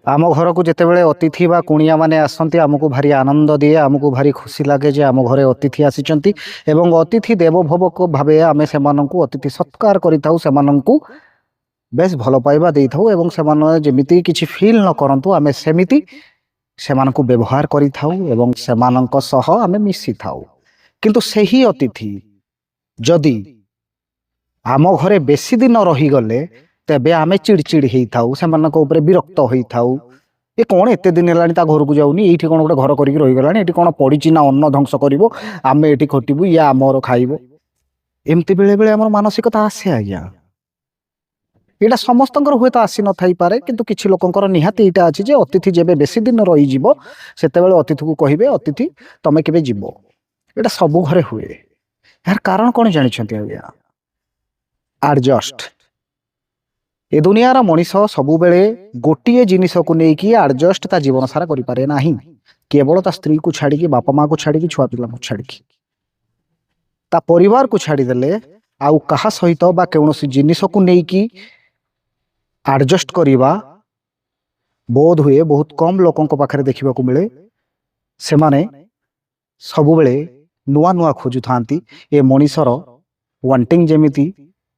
आम घर को जितेबाला अतिथि बा कुणिया माने आसती आमको भारी आनंद दिए आमको भारी खुशी लगे जे आम घरे अतिथि आसी एवं अतिथि देवो भव को भावे आम से अतिथि सत्कार करूँ बेस भल पाइबा दे था एवं से जमी किसी फिल न करतु आम सेमिति सेमानंकु व्यवहार करि थाउ एवं सेमानंक सह आमे मिसी थाउ किंतु सही अतिथि जदि आम घरे बेसी दिन रही गले तेबे आमे चिड़चिड़ हेई थाउ सेमानंक ऊपर विरक्त होई थाउ ये कौन एते दिन हेलानी ता घर को जाउनी एठी कोन गोटे घर करिक रही गलानी एठी कोन पड़िची ना अन्न ध्वंस करिवो आमे एठी खटिबु या आमर खाइबो एमती बेले बेले हमर मानसिकता आसे आज्ञा एटा समस्तंकर हुए तो आसी न थाई पारे किंतु किछि लोकंकर निहाती एटा अछि जे अतिथि जेबे बेसी दिन रही जीवो सेतेबेले अतिथि को कहिबे अतिथि तमे केबे जीवो एटा सब घरे हुए यार कारण कोन जानि छथि आज्ञा एडजस्ट ए दुनियार मनीष सबु बेले गोटिए जिनिस को लेकिन एडजस्ट ता जीवन सारा करि पारे नाही केवल ता स्त्री को छाड़ी की बापा माँ को छाड़ी की छुआ पिला को छाड़ी की ता परिवार को छाड़ी देले आउ कहा सहित बा कौनसी जिनिस को लेकिन एडजस्ट करिबा बोध हुए बहुत कम लोकों को पाखरे देखिबा को मिले से माने सबु बेले नुआ नुआ खोजु थांती ए मनीषर वांटिंग जेमिति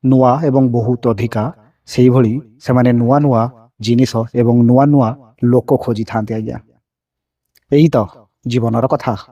नुआ एवं बहुत अधिका सेही भली से माने नुआ नुआ जिनिस एवं नुआ नुआ लोक खोजी थांती आज्ञा यही तो जीवनर कथा।